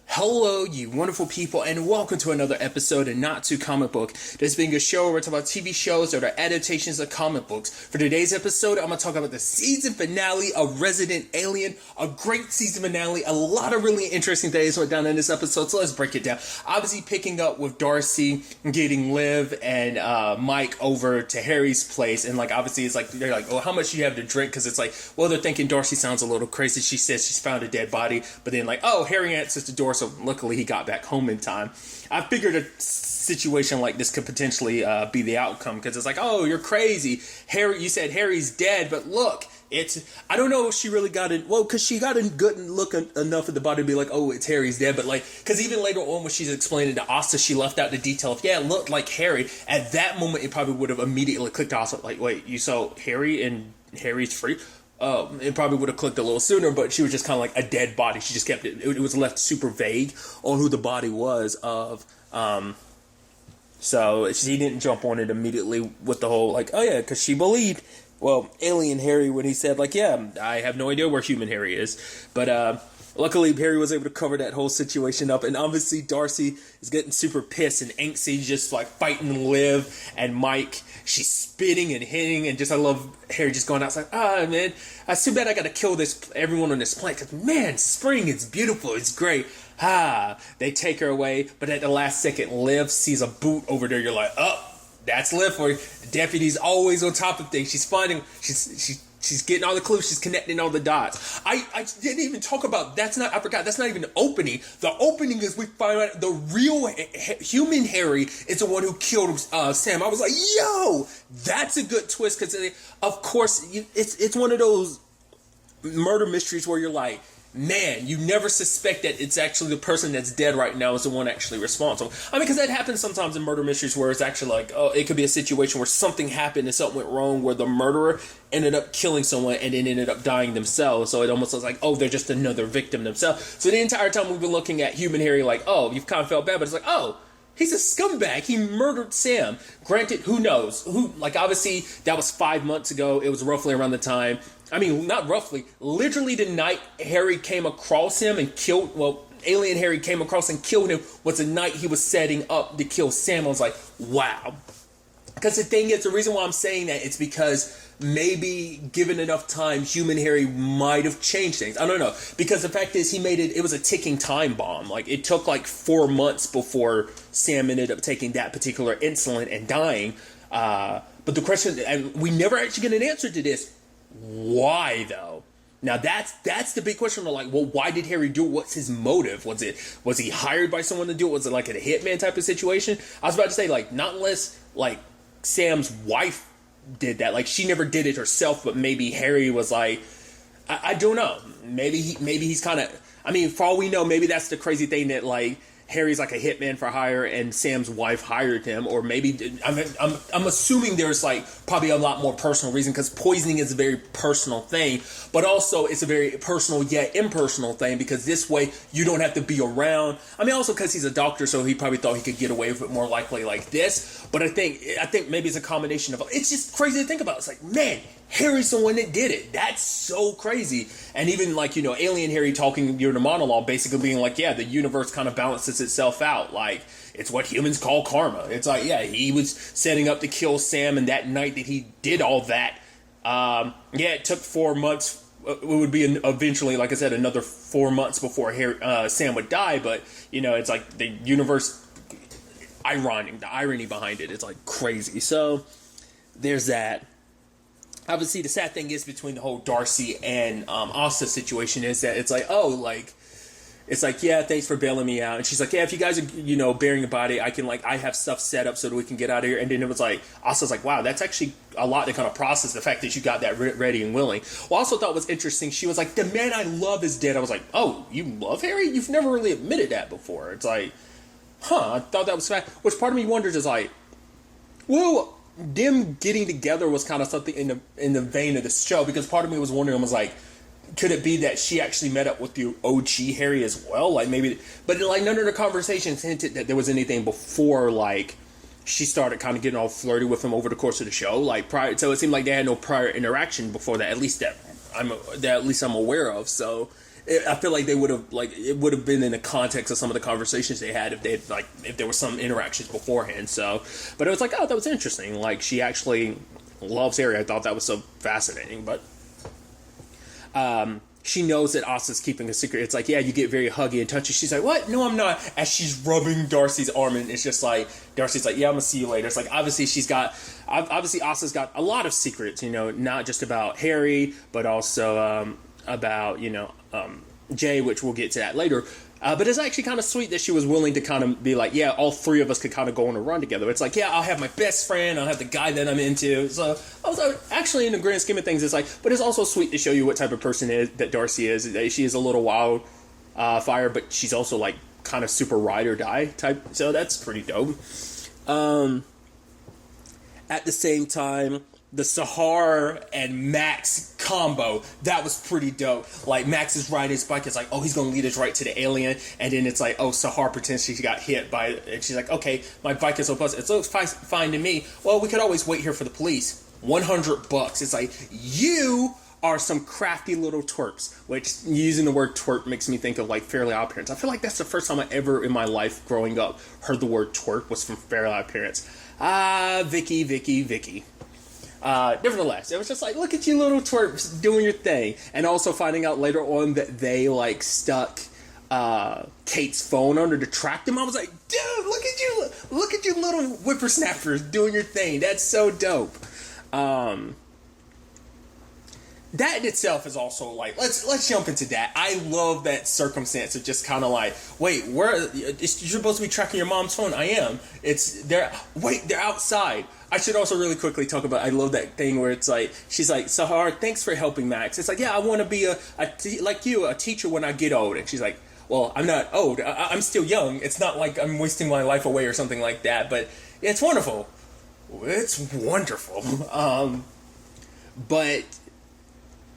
Hello, you wonderful people, and welcome to another episode of Not Too Comic Book. This being a show where we talk about TV shows that are adaptations of comic books. For today's episode, I'm going to talk about the season finale of Resident Alien. A great season finale. A lot of really interesting things went down in this episode, so let's break it down. Obviously, picking up with Darcy getting Liv and Mike over to Harry's place, and obviously it's they're like, oh, how much do you have to drink? Because it's they're thinking Darcy sounds a little crazy. She says she's found a dead body, but then oh, Harry answers the door, so luckily he got back home in time. I figured a situation like this could potentially be the outcome, because it's oh, you're crazy, Harry. You said Harry's dead, but look, I don't know if she really got it. Well, because she got a good look enough at the body to be oh, it's Harry's dead. But because even later on when she's explaining to Asta, she left out the detail of, yeah, it looked like Harry. At that moment, it probably would have immediately clicked to Asta, wait, you saw Harry and Harry's free? It probably would have clicked a little sooner, but she was just kind of a dead body. She just kept it. It was left super vague on who the body was of. So she didn't jump on it immediately with the whole oh yeah, because she believed, well, alien Harry when he said yeah, I have no idea where human Harry is. But luckily Harry was able to cover that whole situation up, and obviously Darcy is getting super pissed and angsty, just fighting Liv and Mike. She's spitting and hitting, and I love Harry just going outside. Man, it's too bad I gotta kill everyone on this planet, because man, spring is beautiful, it's great. They take her away, but at the last second, Liv sees a boot over there. You're oh, that's Liv for you. The deputy's always on top of things. She's finding, she's getting all the clues. She's connecting all the dots. I didn't even talk about, I forgot, that's not even the opening. The opening is we find out the real human Harry is the one who killed Sam. I was yo, that's a good twist, because of course, it's one of those murder mysteries where you're man, you never suspect that it's actually the person that's dead right now is the one actually responsible. I mean, because that happens sometimes in murder mysteries where it's actually oh, it could be a situation where something happened and something went wrong where the murderer ended up killing someone and then ended up dying themselves. So it almost looks oh, they're just another victim themselves. So the entire time we've been looking at human Harry oh, you've kind of felt bad, but it's oh, he's a scumbag. He murdered Sam. Granted, who knows? Obviously, that was 5 months ago. It was roughly around the time. I mean, not roughly. Literally, the night Harry came across him and killed... Well, alien Harry came across and killed him was the night he was setting up to kill Sam. I was wow. Because the thing is, the reason why I'm saying that is because maybe given enough time, human Harry might have changed things. I don't know. Because the fact is, it was a ticking time bomb. It took 4 months before Sam ended up taking that particular insulin and dying. But the question, and we never actually get an answer to this, why though? Now that's the big question. Well, why did Harry do it? What's his motive? Was he hired by someone to do it? Was it a hitman type of situation? I was about to say not unless Sam's wife did that. She never did it herself, but maybe Harry was I don't know. Maybe he's kind of. I mean, for all we know, maybe that's the crazy thing that Harry's a hitman for hire and Sam's wife hired him, or maybe I'm assuming there's probably a lot more personal reason, because poisoning is a very personal thing, but also it's a very personal yet impersonal thing, because this way you don't have to be around. I mean, also because he's a doctor, so he probably thought he could get away with it more likely like this. But I think maybe it's a combination of, it's just crazy to think about. It's man, Harry's the one that did it. That's so crazy. And even alien Harry talking during the monologue, basically being yeah, the universe kind of balances itself out. It's what humans call karma. It's yeah, he was setting up to kill Sam, and that night that he did all that, yeah, it took 4 months. It would be eventually, like I said, another 4 months before Sam would die. But it's the universe. The irony behind it, it's crazy. So there's that. Obviously, the sad thing is between the whole Darcy and Asta situation is that it's it's yeah, thanks for bailing me out. And she's yeah, if you guys are burying a body, I can I have stuff set up so that we can get out of here. And then it was Asta's wow, that's actually a lot to kind of process, the fact that you got that ready and willing. Well, I also thought was interesting, she was the man I love is dead. I was oh, you love Harry? You've never really admitted that before. It's I thought that was fact. Which part of me wonders is well, them getting together was kind of something in the vein of the show, because part of me was wondering, was could it be that she actually met up with the OG Harry as well? Maybe, but none of the conversations hinted that there was anything before she started kind of getting all flirty with him over the course of the show. Prior, so it seemed like they had no prior interaction before that, at least that I'm aware of. So I feel like they would have like it would have been in the context of some of the conversations they had if there were some interactions beforehand. So, but it was like, oh, that was interesting. Like she actually loves Harry. I thought that was so fascinating. But she knows that Asta's keeping a secret. It's like, yeah, you get very huggy and touchy. She's like, what? No, I'm not. As she's rubbing Darcy's arm, and it's just like Darcy's like, yeah, I'm gonna see you later. It's like obviously Asta's got a lot of secrets. Not just about Harry, but also about Jay, which we'll get to that later. But it's actually kind of sweet that she was willing to kind of be like, yeah, all three of us could kind of go on a run together. It's like, yeah, I'll have my best friend, I'll have the guy that I'm into. So I was actually, in the grand scheme of things, it's like, but it's also sweet to show you what type of person that Darcy is. She is a little wild fire, but she's also like kind of super ride or die type. So that's pretty dope. At the same time, the Sahar and Max combo, that was pretty dope. Like, Max is riding his bike. It's like, oh, he's going to lead us right to the alien. And then it's like, oh, Sahar pretends she got hit by it. And she's like, okay, my bike is so close. It looks fine to me. Well, we could always wait here for the police. $100. It's like, you are some crafty little twerps. Which, using the word twerp makes me think of, like, Fairly Odd Parents. I feel like that's the first time I ever in my life growing up heard the word twerp was from Fairly Odd Parents. Vicky. Nevertheless, it was just like, look at you little twerps doing your thing. And also finding out later on that they like stuck Kate's phone under to track them. I was like, dude, look at you little whippersnappers doing your thing. That's so dope. That in itself is also like, let's jump into that. I love that circumstance of just kind of like, wait, you're supposed to be tracking your mom's phone. I am. They're outside. I should also really quickly talk about, I love that thing where it's like, she's like, Sahar, thanks for helping Max. It's like, yeah, I want to be a teacher when I get old. And she's like, well, I'm not old. I'm still young. It's not like I'm wasting my life away or something like that. But it's wonderful. It's wonderful. But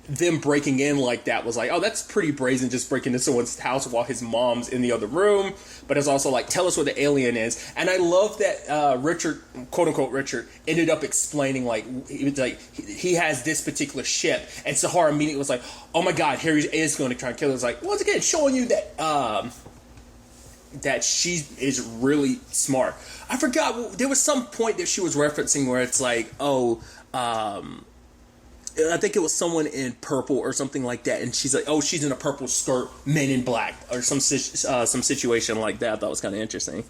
them breaking in like that was like, oh, that's pretty brazen, just breaking into someone's house while his mom's in the other room. But it's also like, tell us what the alien is. And I love that Richard, quote unquote Richard, ended up explaining like he has this particular ship, and Sahara immediately was like, oh my god, Harry is going to try and kill her. It's like, once again, showing you that she is really smart. I forgot, there was some point that she was referencing where it's like, I think it was someone in purple or something like that, and she's like, oh, she's in a purple skirt, Men in Black, or some situation like that. I thought was kind of interesting.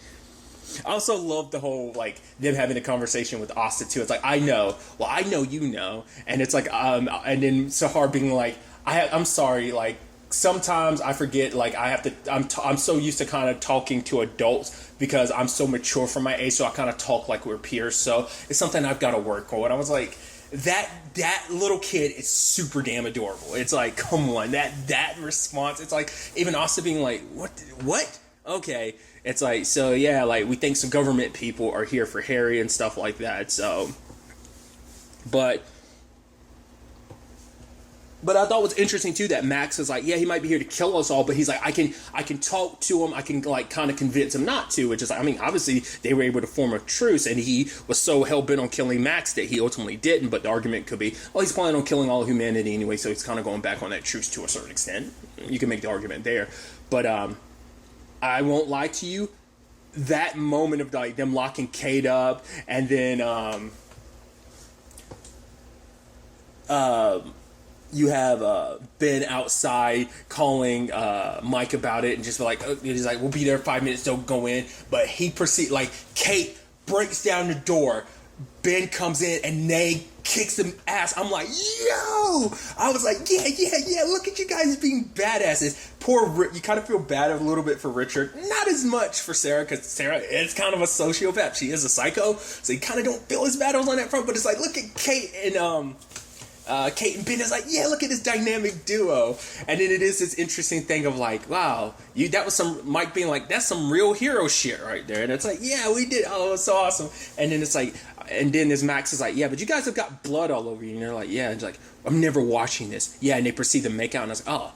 I also love the whole, like, them having a conversation with Asta, too. It's like, I know you know. And it's like, and then Sahar being like, I'm sorry, like, sometimes I forget, like, I'm so used to kind of talking to adults because I'm so mature for my age, so I kind of talk like we're peers, so it's something I've got to work on. I was like, that little kid is super damn adorable. It's like, come on, that response. It's like, even Asta being like, what? Okay. It's like, so yeah, like, we think some government people are here for Harry and stuff like that, so. But I thought it was interesting too that Max is like, yeah, he might be here to kill us all, but he's like, I can talk to him, I can like kind of convince him not to, which is like, I mean, obviously they were able to form a truce, and he was so hell bent on killing Max that he ultimately didn't. But the argument could be, well, he's planning on killing all of humanity anyway, so he's kind of going back on that truce to a certain extent. You can make the argument there, but I won't lie to you, that moment of like them locking Kate up, and then you have Ben outside calling Mike about it, and just like, he's like, we'll be there in 5 minutes, don't go in. But he proceeds, like, Kate breaks down the door, Ben comes in, and Nay kicks him ass. I'm like, yo! I was like, yeah, look at you guys being badasses. You kind of feel bad a little bit for Richard. Not as much for Sarah, because Sarah is kind of a sociopath. She is a psycho, so you kind of don't feel his battles on that front. But it's like, look at Kate and Kate and Ben is like, yeah, look at this dynamic duo. And then it is this interesting thing of like, wow, that was some Mike being like, that's some real hero shit right there. And it's like, yeah, we did. Oh, it's so awesome. And then it's like, and then as Max is like, yeah, but you guys have got blood all over you. And they're like, yeah. And it's like, I'm never washing this. Yeah. And they proceed to make out. And I was like, oh,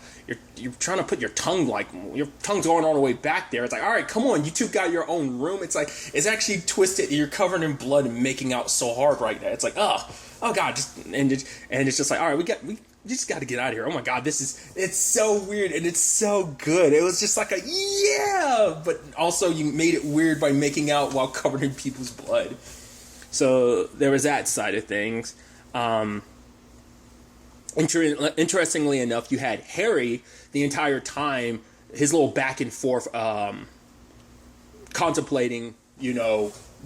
you're trying to put your tongue's going all the way back there. It's like, all right, come on. You two got your own room. It's like, it's actually twisted. You're covered in blood and making out so hard right there. It's like, oh God, and it's just like, all right, you just got to get out of here. Oh my God, it's so weird and it's so good. It was just like but also you made it weird by making out while covered in people's blood. So there was that side of things. Interestingly enough, you had Harry the entire time, his little back and forth, contemplating,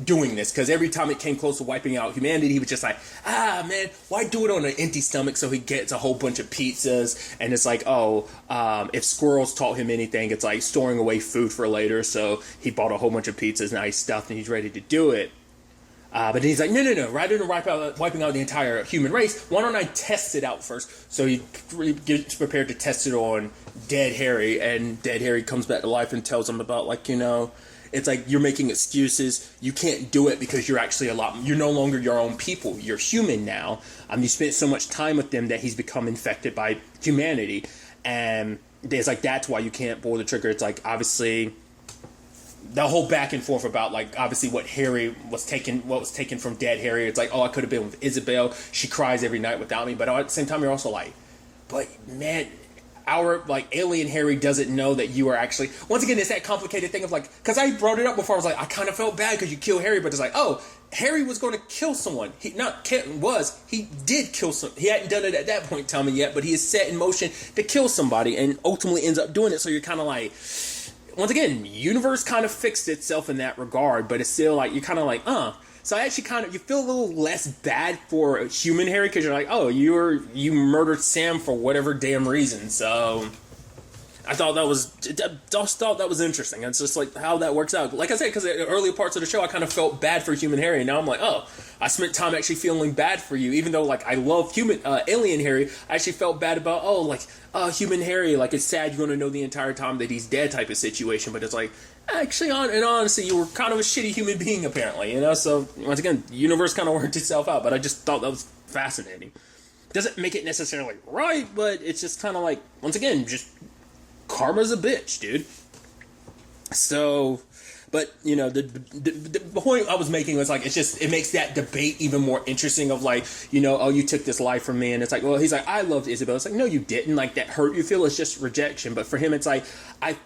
doing this, because every time it came close to wiping out humanity, he was just like, man, why do it on an empty stomach so he gets a whole bunch of pizzas? And it's like, if squirrels taught him anything, it's like storing away food for later. So he bought a whole bunch of pizzas, now he's stuffed and he's ready to do it. But he's like, no, rather than wiping out the entire human race, why don't I test it out first? So he gets prepared to test it on dead Harry, and dead Harry comes back to life and tells him about, it's like, you're making excuses. You can't do it because you're actually you're no longer your own people. You're human now. You spent so much time with them that he's become infected by humanity. And it's like, that's why you can't pull the trigger. It's like, obviously, the whole back and forth about, obviously what was taken from dead Harry. It's like, I could have been with Isabel. She cries every night without me. But at the same time, you're also like, but man, our alien Harry doesn't know that you are actually, once again, it's that complicated thing of because I brought it up before. I was like, I kind of felt bad because you killed Harry, but it's like, Harry was going to kill someone. He did kill he hadn't done it at that point in time yet, but he is set in motion to kill somebody and ultimately ends up doing it. So you're kind of like, once again, universe kind of fixed itself in that regard, but it's still you're kind of So I actually you feel a little less bad for human Harry, because you're like, you murdered Sam for whatever damn reason. So I thought that was interesting. It's just how that works out. Like I said, because in the earlier parts of the show, I kind of felt bad for human Harry, and now I'm like, I spent time actually feeling bad for you, even though I love alien Harry. I actually felt bad about human Harry. It's sad you're going to know the entire time that he's dead type of situation, but it's actually, honestly, you were kind of a shitty human being, apparently, So, once again, the universe kind of worked itself out, but I just thought that was fascinating. Doesn't make it necessarily right, but it's just kind of once again, just karma's a bitch, dude. So, but, the point I was making was, it makes that debate even more interesting of, you took this life from me, and it's he's like, I loved Isabel. It's no, you didn't. That hurt you feel is just rejection, but for him, it's I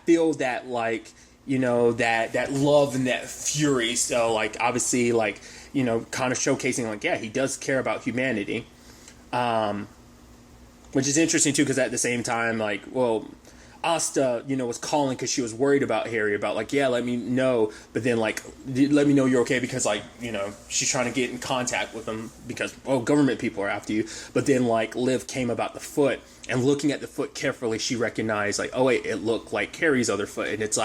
feel that, that love and that fury. So, obviously, kind of showcasing, he does care about humanity. Which is interesting, too, because at the same time, Asta, was calling because she was worried about Harry, about, let me know, but then, let me know you're okay, because, she's trying to get in contact with him because, government people are after you. But then, Liv came about the foot, and looking at the foot carefully, she recognized, wait, it looked like Harry's other foot, and it's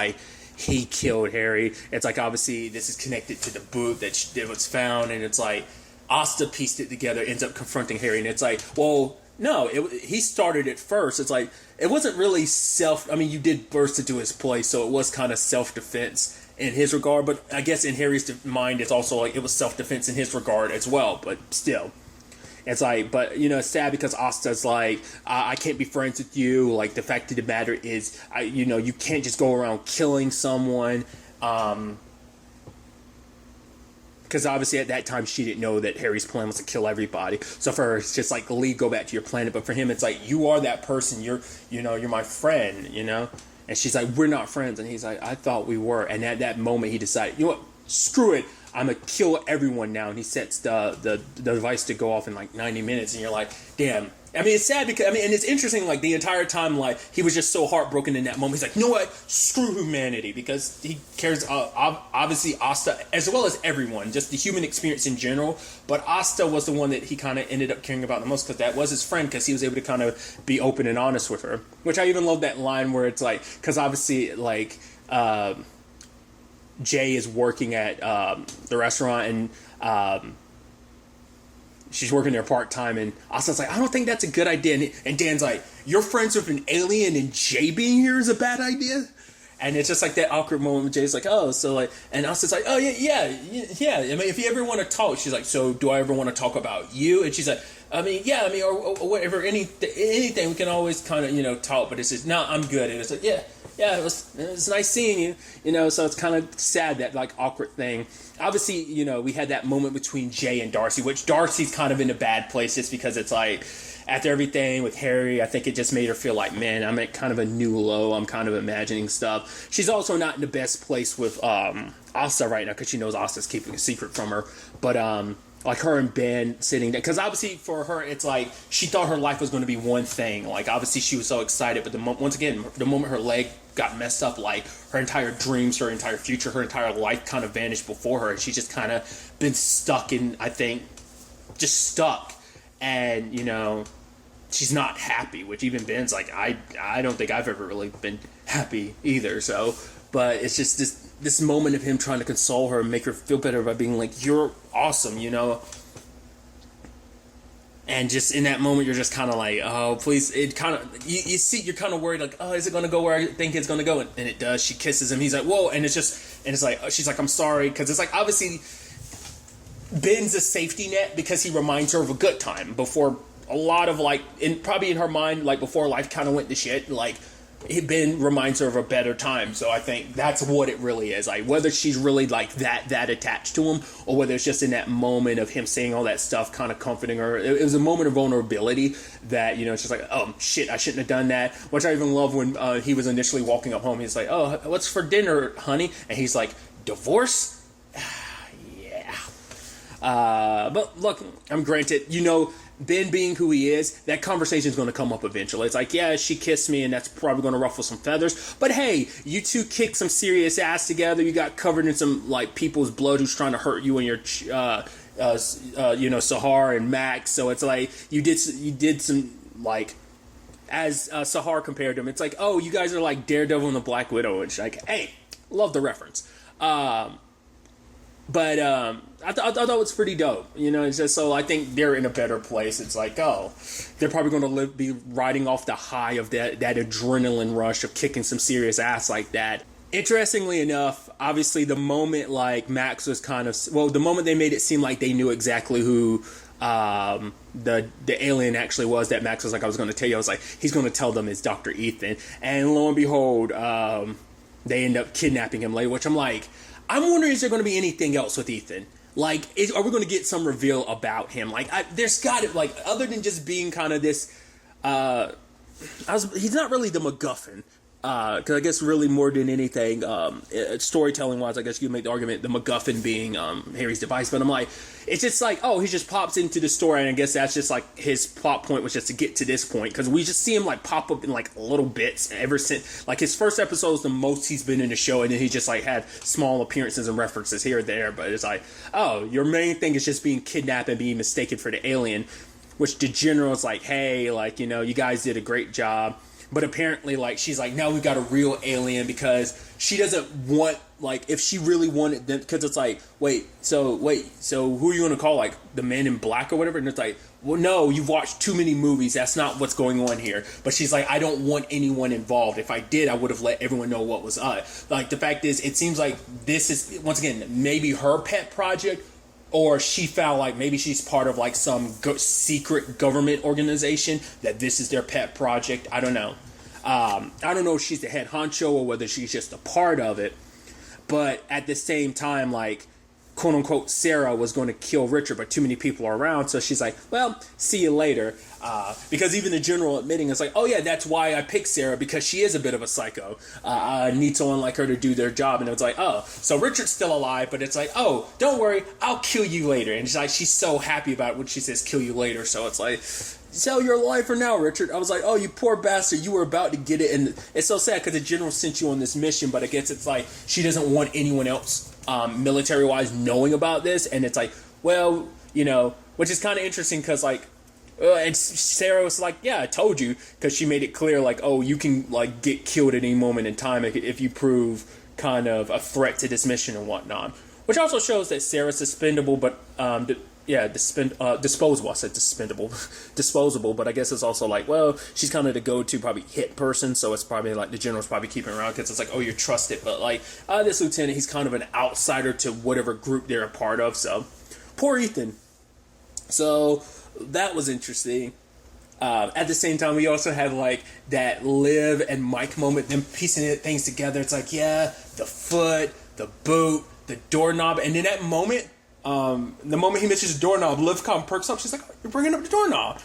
he killed Harry. It's obviously this is connected to the boot that was found, and it's Asta pieced it together, ends up confronting Harry, and it's no, he started it first. It's it wasn't really you did burst into his place, so it was kind of self-defense in his regard, but I guess in Harry's mind, it's also it was self-defense in his regard as well, but still. It's but, it's sad because Asta's I can't be friends with you. The fact of the matter is, you can't just go around killing someone. Because obviously at that time she didn't know that Harry's plan was to kill everybody. So for her, it's just leave, go back to your planet. But for him, it's you are that person. You're my friend, And she's we're not friends. And he's I thought we were. And at that moment, he decided, you know what, screw it. I'm going to kill everyone now. And he sets the device to go off in 90 minutes. And you're damn. It's sad because, and it's interesting, the entire time, he was just so heartbroken in that moment. He's you know what? Screw humanity, because he cares, obviously, Asta, as well as everyone, just the human experience in general. But Asta was the one that he kind of ended up caring about the most, because that was his friend, because he was able to kind of be open and honest with her. Which I even love that line where it's because obviously, Jay is working at the restaurant, and she's working there part-time, and Asta's I don't think that's a good idea. And Dan's you're friends with an alien, and Jay being here is a bad idea? And it's just that awkward moment with Jay's and Asta's oh, yeah. If you ever want to talk, she's so do I ever want to talk about you? And she's or whatever, anything, we can always kind of, talk, but it's just, no, I'm good. And it's yeah. yeah, it was nice seeing you. So it's kind of sad, that like awkward thing. Obviously, we had that moment between Jay and Darcy, which Darcy's kind of in a bad place just because it's like, after everything with Harry, I think it just made her feel like, man, I'm at kind of a new low. I'm kind of imagining stuff. She's also not in the best place with Asa right now, because she knows Asa's keeping a secret from her. But like her and Ben sitting there, because obviously for her, it's like she thought her life was going to be one thing. Like obviously she was so excited, but once again, the moment her leg got messed up, like her entire dreams, her entire future, her entire life kind of vanished before her, and she's just kind of been stuck in, I think, just stuck. And she's not happy, which even Ben's like, I don't think I've ever really been happy either. So, but it's just this moment of him trying to console her and make her feel better by being like, you're awesome, and just in that moment you're just kind of like, oh please. It kind of, you see, you're kind of worried like, oh, is it going to go where I think it's going to go? And it does. She kisses him, he's like, whoa. And it's like, she's like, I'm sorry, because it's like, obviously Ben's a safety net because he reminds her of a good time before a lot of like, probably in her mind, like before life kind of went to shit, like Ben reminds her of a better time. So I think that's what it really is, like whether she's really like that attached to him, or whether it's just in that moment of him saying all that stuff kind of comforting her. It was a moment of vulnerability that it's just like, oh shit, I shouldn't have done that. Which I even love when he was initially walking up home, he's like, oh, what's for dinner, honey? And he's like, divorce. But look, I'm granted, Ben being who he is, that conversation is going to come up eventually. It's like, yeah, she kissed me, and that's probably going to ruffle some feathers. But hey, you two kicked some serious ass together. You got covered in some like people's blood who's trying to hurt you and your, Sahar and Max. So it's like you did some like, as Sahar compared to him, it's like, oh, you guys are like Daredevil and the Black Widow. And she's like, hey, love the reference. But I thought it was pretty dope. It's just, so I think they're in a better place. It's like, oh, they're probably going to be riding off the high of that adrenaline rush of kicking some serious ass like that. Interestingly enough, obviously the moment like Max was the moment they made it seem like they knew exactly who the alien actually was, that Max was like, I was going to tell you, I was like, he's going to tell them it's Dr. Ethan. And lo and behold, they end up kidnapping him later, which I'm like, I'm wondering, is there going to be anything else with Ethan? Like, are we going to get some reveal about him? Like, there's got to, like, other than just being kind of this, he's not really the MacGuffin. Because I guess really more than anything, storytelling-wise, I guess you make the argument, the MacGuffin being Harry's device. But I'm like, it's just like, oh, he just pops into the story, and I guess that's just like his plot point was just to get to this point. Because we just see him like pop up in like little bits ever since, like his first episode is the most he's been in the show, and then he just like had small appearances and references here and there. But it's like, oh, your main thing is just being kidnapped and being mistaken for the alien, which the general's like, hey, like, you guys did a great job. But apparently, like, she's like, now we got a real alien, because she doesn't want, like, if she really wanted them, because it's like, so who are you going to call, like, the Man in Black or whatever? And it's like, well, no, you've watched too many movies. That's not what's going on here. But she's like, I don't want anyone involved. If I did, I would have let everyone know what was up. Like, the fact is, it seems like this is, once again, maybe her pet project, or she found like maybe she's part of like some secret government organization that this is their pet project. I don't know. I don't know if she's the head honcho or whether she's just a part of it. But at the same time, like, quote unquote, Sarah was going to kill Richard, but too many people are around. So she's like, well, see you later. Because even the general admitting, it's like, oh yeah, that's why I picked Sarah, because she is a bit of a psycho. I need someone like her to do their job. And it's like, oh, so Richard's still alive, but it's like, oh, don't worry, I'll kill you later. And she's like, she's so happy about it when she says kill you later. So it's like, so you're alive for now, Richard. I was like, oh, you poor bastard, you were about to get it. And it's so sad because the general sent you on this mission, but I guess it's like she doesn't want anyone else military-wise knowing about this. And it's like, well, which is kind of interesting because like, and Sarah was like, yeah, I told you, because she made it clear like, oh, you can like get killed at any moment in time if you prove kind of a threat to this mission and whatnot. Which also shows that Sarah's suspendable, but disposable. I said disposable, but I guess it's also like, well, she's kind of the go-to probably hit person, so it's probably like the general's probably keeping her around because it's like, oh, you're trusted, but like this lieutenant, he's kind of an outsider to whatever group they're a part of. So poor Ethan. So that was interesting. At the same time, we also had like that Liv and Mike moment, them piecing things together. It's like, yeah, the foot, the boot, the doorknob, and in that moment, the moment he mentions doorknob, Liv perks up. She's like, oh, "You're bringing up the doorknob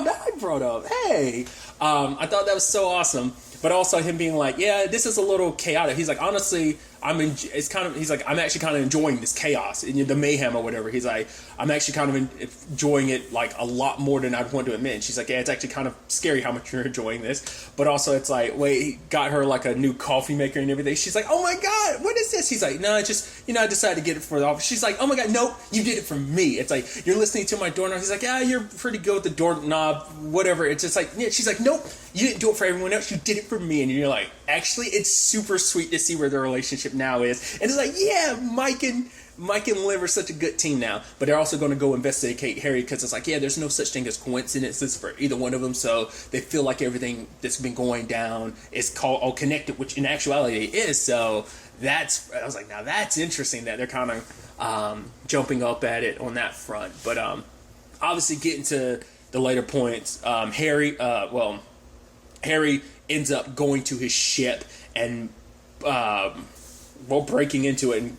that I brought up. Hey," I thought that was so awesome. But also him being like, "Yeah, this is a little chaotic." He's like, "Honestly, he's like, I'm actually kind of enjoying this chaos and the mayhem or whatever." He's like, "I'm actually kind of enjoying it like a lot more than I'd want to admit." And she's like, "Yeah, it's actually kind of scary how much you're enjoying this." But also it's like, wait, he got her like a new coffee maker and everything. She's like, "Oh my God, what is this?" He's like, "No, I just, I decided to get it for the office." She's like, "Oh my God, no, you did it for me." It's like, "You're listening to my doorknob." He's like, "Yeah, you're pretty good with the doorknob, whatever." It's just like, yeah. She's like, "Nope, you didn't do it for everyone else. You did it for me." And you're like, actually, it's super sweet to see where their relationship now is. And it's like, yeah, Mike and Liv are such a good team now. But they're also going to go investigate Harry because it's like, yeah, there's no such thing as coincidences for either one of them. So they feel like everything that's been going down is all connected, which in actuality it is. So I was like, now that's interesting that they're kind of jumping up at it on that front. But obviously getting to the later points, Harry ends up going to his ship and breaking into it and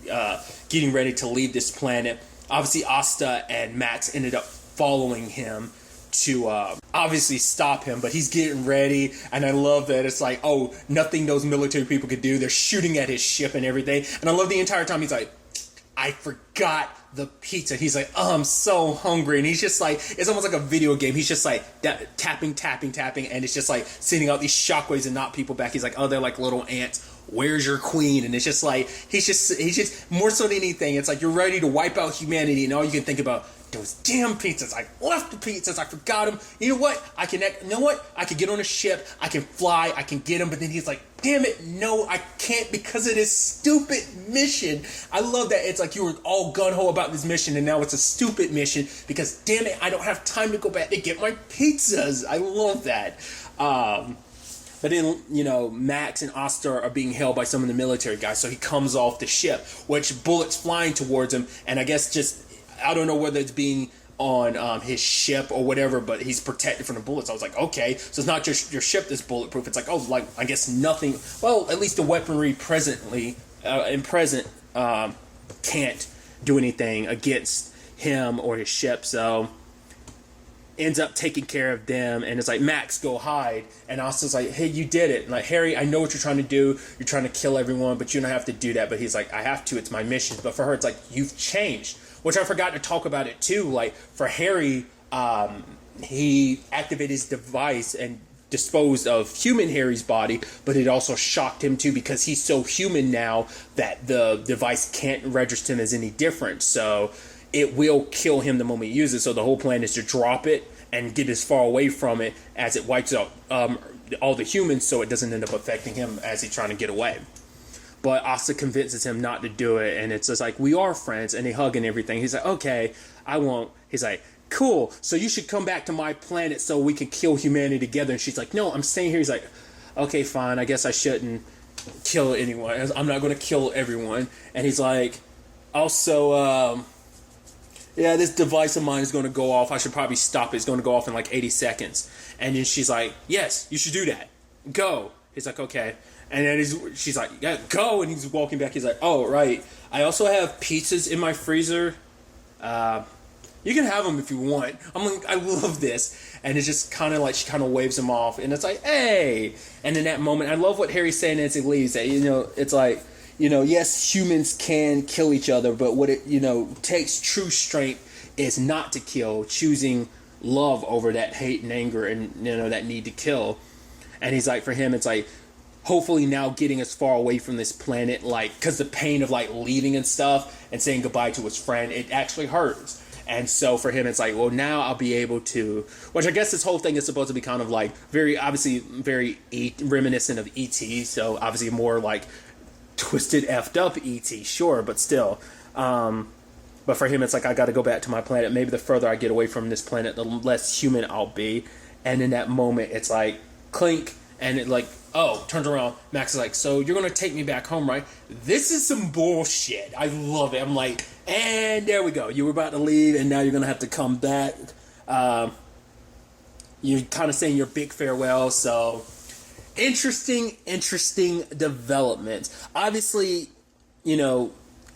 getting ready to leave this planet. Obviously, Asta and Max ended up following him to obviously stop him, but he's getting ready, and I love that it's like, oh, nothing those military people could do. They're shooting at his ship and everything, and I love the entire time he's like, I forgot the pizza. He's like, oh, I'm so hungry. And he's just like, it's almost like a video game. He's just like tapping, and it's just like sending out these shockwaves and knock people back. He's like, oh, they're like little ants. Where's your queen? And it's just like, he's just more so than anything. It's like you're ready to wipe out humanity, and all you can think about, those damn pizzas. I left the pizzas. I forgot them. You know what? I can get on a ship. I can fly. I can get them. But then he's like, damn it. No, I can't because of this stupid mission. I love that. It's like you were all gung-ho about this mission, and now it's a stupid mission because, damn it, I don't have time to go back to get my pizzas. I love that. But then, Max and Asta are being held by some of the military guys. So he comes off the ship, which bullets flying towards him. And I guess I don't know whether it's being on his ship or whatever, but he's protected from the bullets. I was like, okay, so it's not just your ship that's bulletproof. It's like, oh, like, I guess nothing. Well, at least the weaponry present can't do anything against him or his ship. So ends up taking care of them, and it's like, Max, go hide. And Asta's like, hey, you did it. And like, Harry, I know what you're trying to do. You're trying to kill everyone, but you don't have to do that. But he's like, I have to. It's my mission. But for her, it's like, you've changed. Which I forgot to talk about it too. Like, for Harry, he activated his device and disposed of human Harry's body, but it also shocked him too because he's so human now that the device can't register him as any different. So it will kill him the moment he uses it. So the whole plan is to drop it and get as far away from it as it wipes out all the humans, so it doesn't end up affecting him as he's trying to get away. But Asta convinces him not to do it, and it's just like, we are friends, and they hug and everything. He's like, okay, I won't. He's like, cool, so you should come back to my planet so we can kill humanity together. And she's like, no, I'm staying here. He's like, okay, fine, I guess I shouldn't kill anyone. I'm not going to kill everyone. And he's like, also, yeah, this device of mine is going to go off. I should probably stop it. It's going to go off in like 80 seconds. And then she's like, yes, you should do that. Go. He's like, okay. And then she's like, yeah, go. And he's walking back. He's like, oh, right. I also have pizzas in my freezer. You can have them if you want. I'm like, I love this. And it's just kind of like, she kind of waves him off. And it's like, hey. And in that moment, I love what Harry's saying as he leaves. That, it's like, yes, humans can kill each other. But what it, takes true strength is not to kill. Choosing love over that hate and anger and, that need to kill. And he's like, for him, it's like, hopefully now getting as far away from this planet, like, because the pain of like leaving and stuff and saying goodbye to his friend, it actually hurts. And so for him, it's like, well, now I'll be able to, which I guess this whole thing is supposed to be kind of like very reminiscent of E.T. So obviously more like twisted, effed up E.T. Sure, but still. But for him, it's like, I got to go back to my planet. Maybe the further I get away from this planet, the less human I'll be. And in that moment, it's like, clink, and it like, oh, turns around. Max is like, so you're going to take me back home, right? This is some bullshit. I love it. I'm like, and there we go. You were about to leave, and now you're going to have to come back. you're kind of saying your big farewell. So interesting development. Obviously,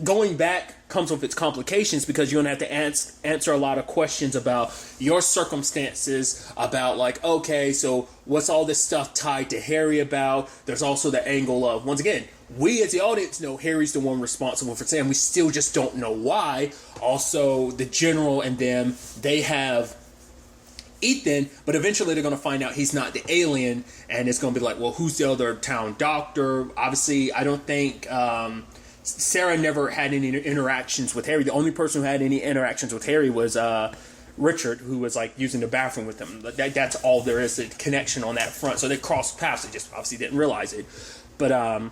going back comes with its complications because you're going to have to answer a lot of questions about your circumstances, about like, okay, so what's all this stuff tied to Harry about? There's also the angle of, once again, we as the audience know Harry's the one responsible for Sam. We still just don't know why. Also, the general and them, they have Ethan, but eventually they're going to find out he's not the alien, and it's going to be like, well, who's the other town doctor? Obviously, I don't think Sarah never had any interactions with Harry. The only person who had any interactions with Harry was Richard, who was like using the bathroom with him. That's all there is, the connection on that front. So they crossed paths. They just obviously didn't realize it. But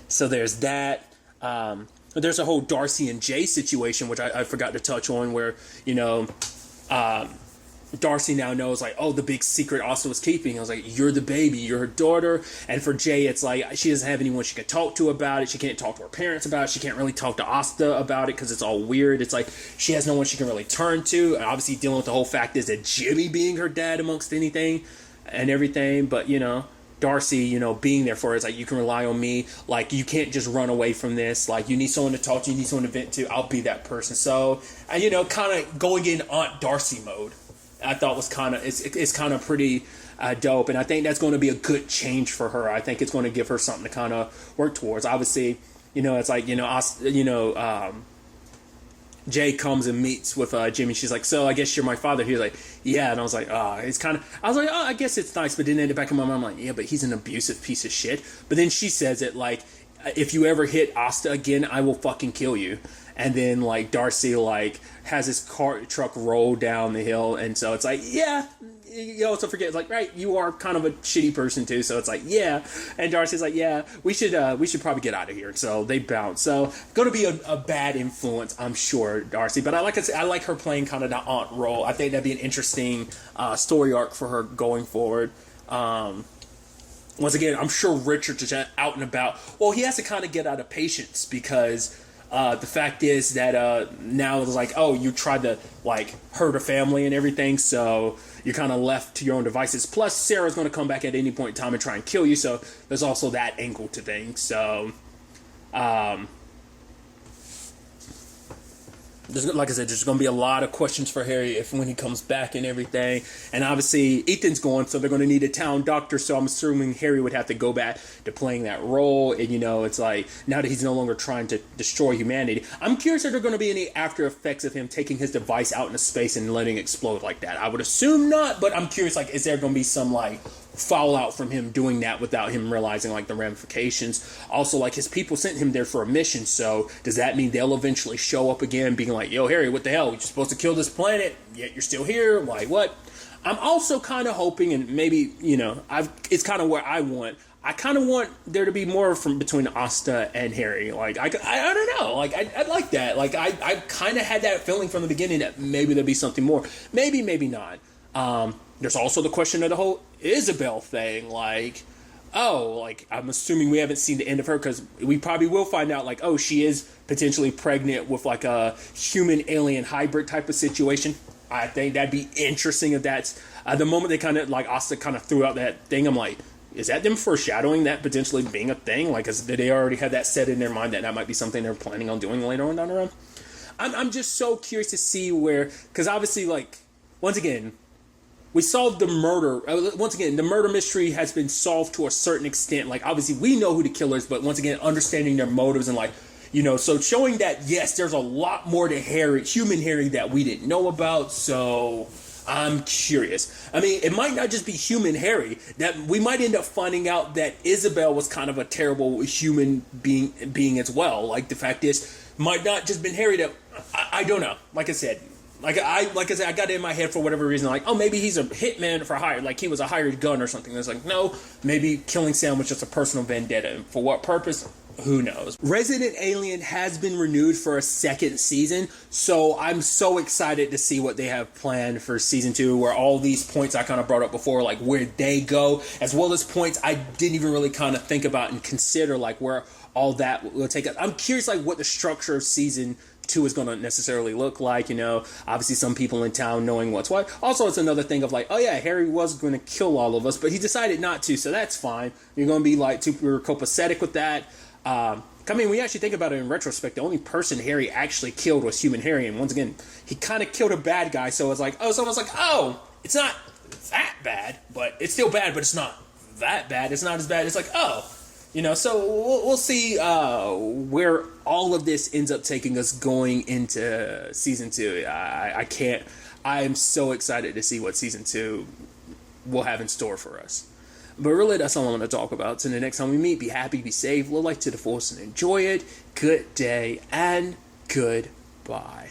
so there's that. There's a whole Darcy and Jay situation, which I forgot to touch on, where Darcy now knows, like, oh, the big secret Asta was keeping. I was like, you're the baby, you're her daughter. And for Jay, it's like, she doesn't have anyone she can talk to about it. She can't talk to her parents about it. She can't really talk to Asta about it because it's all weird. It's like, she has no one she can really turn to. And obviously, dealing with the whole fact is that Jimmy being her dad amongst anything and everything. But, Darcy, being there for her, it's like, you can rely on me. Like, you can't just run away from this. Like, you need someone to talk to, you need someone to vent to. I'll be that person. So, kind of going in Aunt Darcy mode, I thought was it's kind of pretty dope, and I think that's going to be a good change for her. I think it's going to give her something to kind of work towards. Obviously, it's like Jay comes and meets with Jimmy. She's like, so I guess you're my father. He's like, yeah, and I was like, it's kind of. I was like, I guess it's nice, but then in the back of my mind, I'm like, yeah, but he's an abusive piece of shit. But then she says it like, if you ever hit Asta again, I will fucking kill you. And then, like, Darcy, like, has his truck roll down the hill. And so it's like, yeah, you also forget, it's like, right, you are kind of a shitty person, too. So it's like, yeah. And Darcy's like, yeah, we should probably get out of here. So they bounce. So going to be a bad influence, I'm sure, Darcy. But I like her playing kind of the aunt role. I think that'd be an interesting story arc for her going forward. Once again, I'm sure Richard's just out and about. Well, he has to kind of get out of patience because the fact is that now it's like, oh, you tried to like hurt a family and everything, so you're kind of left to your own devices. Plus, Sarah's going to come back at any point in time and try and kill you, so there's also that angle to things. So, like I said, there's going to be a lot of questions for Harry when he comes back and everything. And obviously, Ethan's gone, so they're going to need a town doctor. So I'm assuming Harry would have to go back to playing that role. And, it's like, now that he's no longer trying to destroy humanity, I'm curious if there are going to be any after effects of him taking his device out into space and letting it explode like that. I would assume not, but I'm curious, like, is there going to be some, like, fallout from him doing that without him realizing like the ramifications? Also, like, his people sent him there for a mission, so does that mean they'll eventually show up again being like, yo, Harry, what the hell, you're supposed to kill this planet, yet you're still here, like, what? I'm also kind of hoping, and maybe it's kind of where I kind of want there to be more from between Asta and Harry. Like, I don't know, like, I'd like that. Like, I kind of had that feeling from the beginning that maybe there'll be something more, maybe not. There's also the question of the whole Isabel thing, like, oh, like, I'm assuming we haven't seen the end of her, because we probably will find out, like, oh, she is potentially pregnant with, like, a human-alien hybrid type of situation. I think that'd be interesting if that's, the moment they kind of, like, Asta kind of threw out that thing, I'm like, is that them foreshadowing that potentially being a thing? Like, did they already have that set in their mind that might be something they're planning on doing later on down the road? I'm just so curious to see where, because obviously, like, once again, we solved the murder. Once again, the murder mystery has been solved to a certain extent. Like, obviously, we know who the killer is, but once again, understanding their motives and, like, so showing that, yes, there's a lot more to Harry, human Harry, that we didn't know about. So I'm curious. I mean, it might not just be human Harry. That we might end up finding out that Isabel was kind of a terrible human being as well. Like, the fact is, might not just been Harry. That I don't know. Like I said, I got it in my head for whatever reason, like, oh, maybe he's a hitman for hire, like he was a hired gun or something. It's like, no, maybe killing Sam was just a personal vendetta. And for what purpose? Who knows? Resident Alien has been renewed for a second season, so I'm so excited to see what they have planned for season 2, where all these points I kind of brought up before, like where they go, as well as points I didn't even really kind of think about and consider, like where all that will take us. I'm curious, like, what the structure of season 2 is going to necessarily look like, obviously some people in town knowing what's what. Also, it's another thing of like, oh yeah, Harry was going to kill all of us, but he decided not to, so that's fine. You're going to be like super copacetic with that. I mean, when you actually think about it in retrospect, the only person Harry actually killed was Human Harry, and once again, he kind of killed a bad guy, so it's like, it's not that bad, but it's still bad, but it's not that bad. It's not as bad. It's like, so we'll see where all of this ends up taking us going into season 2. I am so excited to see what season 2 will have in store for us. But really, that's all I want to talk about. So the next time we meet, be happy, be safe, live life to the fullest, and enjoy it. Good day, and goodbye.